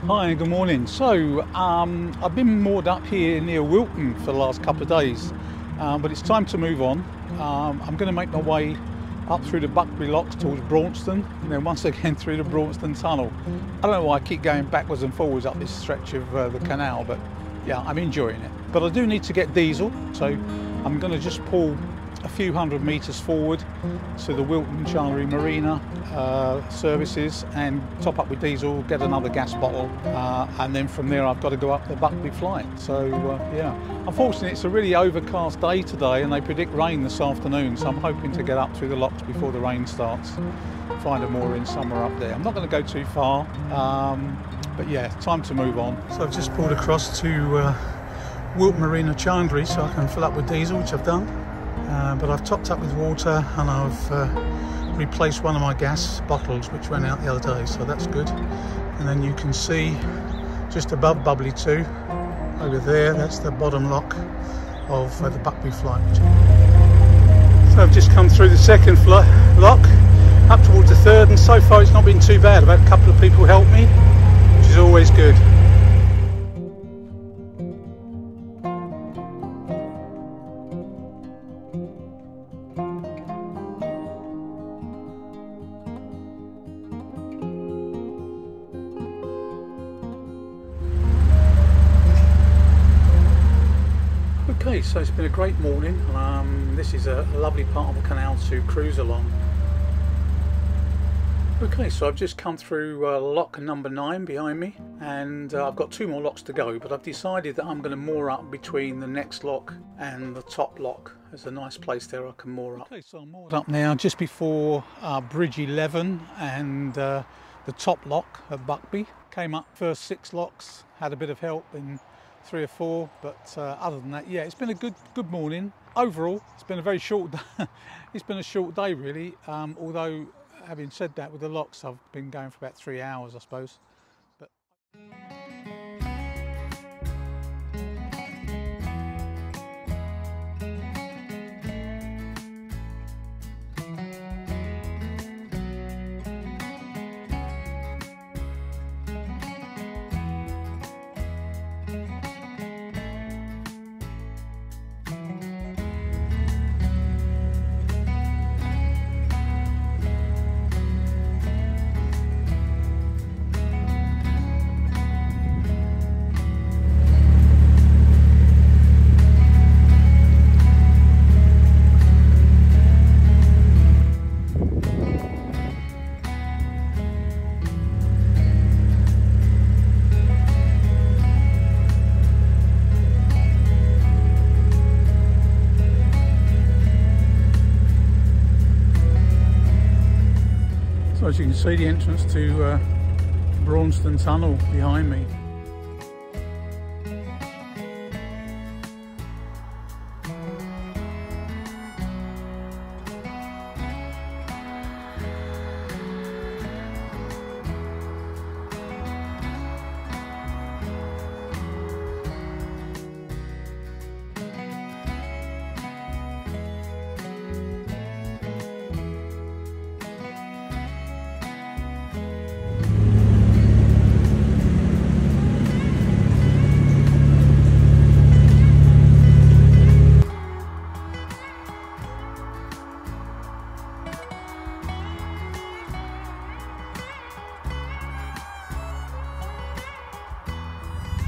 Hi, good morning. So I've been moored up here near Whilton for the last couple of days, but it's time to move on. I'm going to make my way up through the Buckby locks towards Braunston, and then once again through the Braunston tunnel. I don't know why I keep going backwards and forwards up this stretch of the canal, but yeah, I'm enjoying it. But I do need to get diesel, so I'm going to just pull a few hundred metres forward to the Midland Chandlers Marina services and top up with diesel, get another gas bottle, and then from there I've got to go up the Bubbly flight. So yeah, unfortunately it's a really overcast day today and they predict rain this afternoon, so I'm hoping to get up through the locks before the rain starts, find a mooring somewhere up there. I'm not going to go too far, but yeah, time to move on. So I've just pulled across to Whilton Marina Chandlers so I can fill up with diesel, which I've done. But I've topped up with water and I've replaced one of my gas bottles which went out the other day, so that's good. And then you can see just above Bubbly Too, over there, that's the bottom lock of the Buckby flight. So I've just come through the second lock, up towards the third, and so far it's not been too bad. I've had a couple of people help me, which is always good. Okay, so it's been a great morning. This is a lovely part of the canal to cruise along. Okay, so I've just come through lock number 9 behind me, and I've got 2 more locks to go, but I've decided that I'm going to moor up between the next lock and the top lock. There's a nice place there I can moor up. Okay, so I'm moored up now just before Bridge 11 and the top lock at Buckby. Came up first 6 locks, had a bit of help in 3 or 4, but other than that, yeah, it's been a good morning overall. It's been a very short day. It's been a short day really, although having said that, with the locks I've been going for about 3 hours I suppose. But as you can see, the entrance to Braunston Tunnel behind me.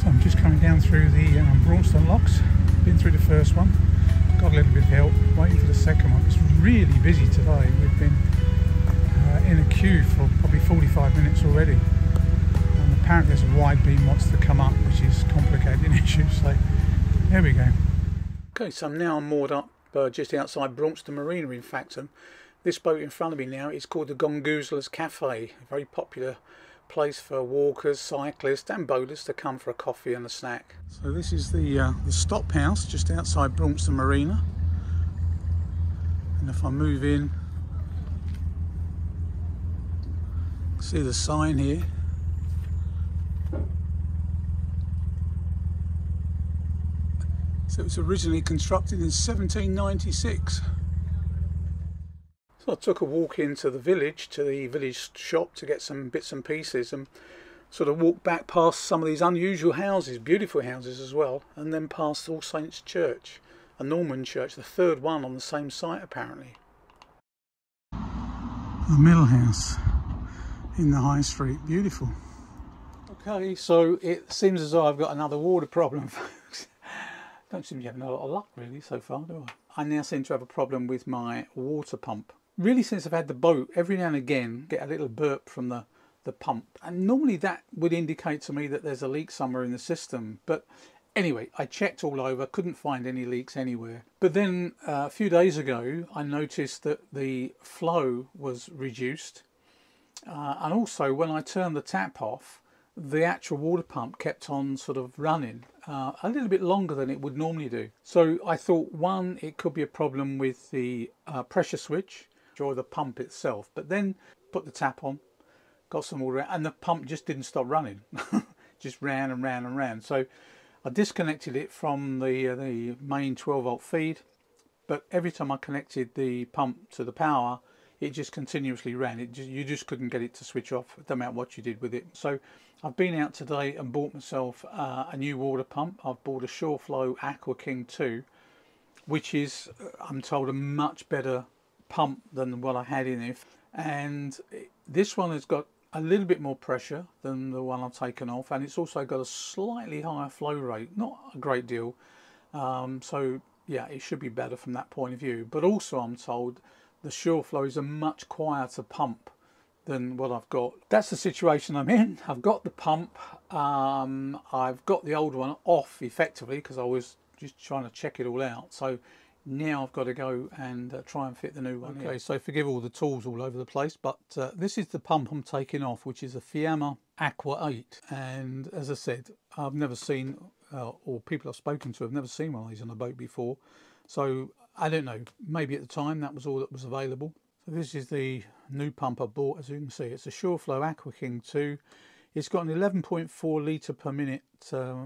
So I'm just coming down through the Braunston locks, been through the first one, got a little bit of help, waiting for the second one. It's really busy today. We've been in a queue for probably 45 minutes already, and apparently there's a wide beam wants to come up, which is complicating issues, so there we go. Okay, so I'm now moored up just outside Braunston Marina. In fact, this boat in front of me now is called the Gongoozler's Cafe, a very popular place for walkers, cyclists and boaters to come for a coffee and a snack. So this is the stop house just outside Braunston Marina, and if I move in, see the sign here. So it was originally constructed in 1796. So I took a walk into the village, to the village shop, to get some bits and pieces, and sort of walked back past some of these unusual houses, beautiful houses as well, and then past All Saints Church, a Norman church, the third one on the same site apparently. The middle house in the high street, beautiful. Okay, so it seems as though I've got another water problem, folks. Don't seem to be having a lot of luck really so far, do I? I now seem to have a problem with my water pump. Really, since I've had the boat, every now and again get a little burp from the pump, and normally that would indicate to me that there's a leak somewhere in the system. But anyway, I checked all over, couldn't find any leaks anywhere. But then a few days ago I noticed that the flow was reduced, and also when I turned the tap off, the actual water pump kept on sort of running a little bit longer than it would normally do. So I thought, one, it could be a problem with the pressure switch or the pump itself. But then put the tap on, got some water, and the pump just didn't stop running. Just ran and ran and ran. So I disconnected it from the main 12-volt feed, but every time I connected the pump to the power, it just continuously ran. You just couldn't get it to switch off, no matter what you did with it. So I've been out today and bought myself a new water pump. I've bought a Sureflow Aqua King 2, which is, I'm told, a much better pump than what I had in it. And this one has got a little bit more pressure than the one I've taken off, and it's also got a slightly higher flow rate, not a great deal. So yeah, it should be better from that point of view. But also I'm told the Sureflow is a much quieter pump than what I've got. That's the situation I'm in. I've got the pump. I've got the old one off effectively because I was just trying to check it all out. So now I've got to go and try and fit the new one. Okay, so forgive all the tools all over the place, but this is the pump I'm taking off, which is a Fiamma Aqua 8. And as I said, I've never seen, or people I've spoken to have never seen one of these on a boat before. So I don't know, maybe at the time that was all that was available. So this is the new pump I bought. As you can see, it's a Sureflow Aqua King 2. It's got an 11.4 litre per minute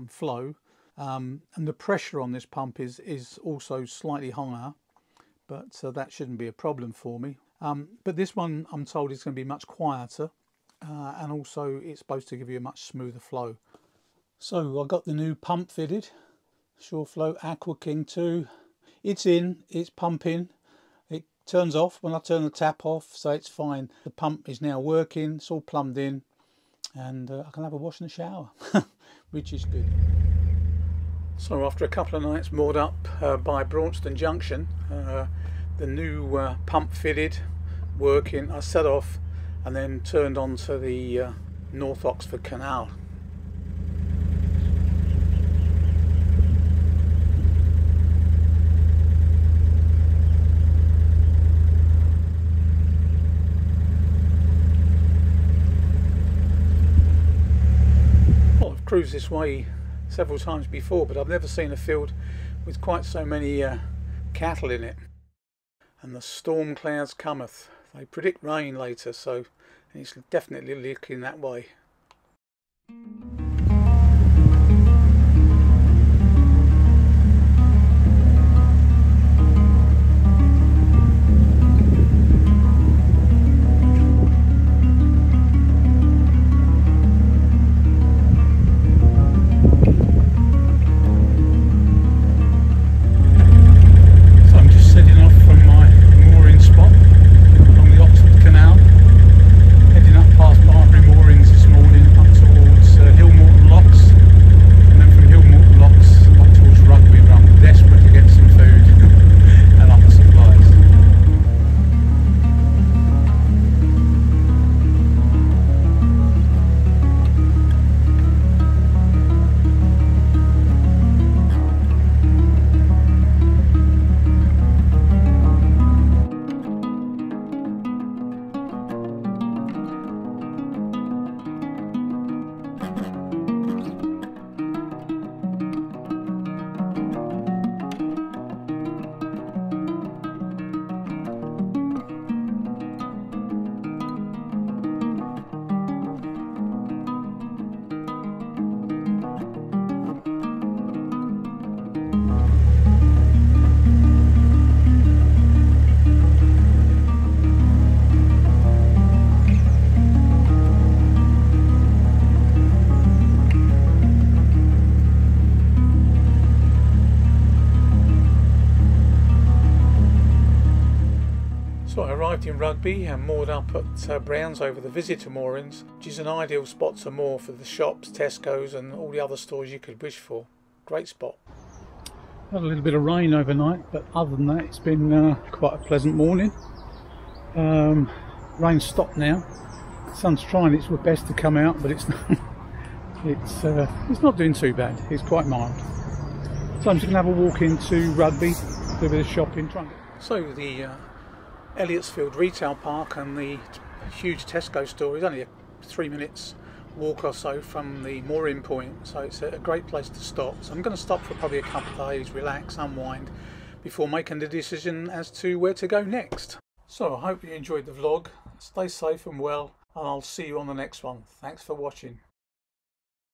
flow. And the pressure on this pump is also slightly higher, but that shouldn't be a problem for me. But this one, I'm told, is going to be much quieter, and also it's supposed to give you a much smoother flow. So I got the new pump fitted, Sureflow Aqua King 2. It's in, it's pumping. It turns off when I turn the tap off, so it's fine. The pump is now working, it's all plumbed in, and I can have a wash and a shower, which is good. So after a couple of nights moored up by Braunston Junction, the new pump fitted, working, I set off and then turned on to the North Oxford Canal. Well, I've cruised this way several times before, but I've never seen a field with quite so many cattle in it. And the storm clouds cometh. They predict rain later, so it's definitely looking that way. Moorings this morning up towards Hill arrived in Rugby and moored up at Brownsover, the visitor moorings, which is an ideal spot to moor for the shops, Tesco's and all the other stores you could wish for. Great spot. Had a little bit of rain overnight, but other than that it's been quite a pleasant morning. Rain stopped now. The sun's trying its best to come out, but it's not doing too bad. It's quite mild. So I'm just going to have a walk into Rugby, do a bit of shopping. So the Elliottsfield Retail Park and the huge Tesco store is only a 3 minutes walk or so from the mooring point, so it's a great place to stop. So I'm going to stop for probably a couple of days, relax, unwind, before making the decision as to where to go next. So I hope you enjoyed the vlog. Stay safe and well, and I'll see you on the next one. Thanks for watching.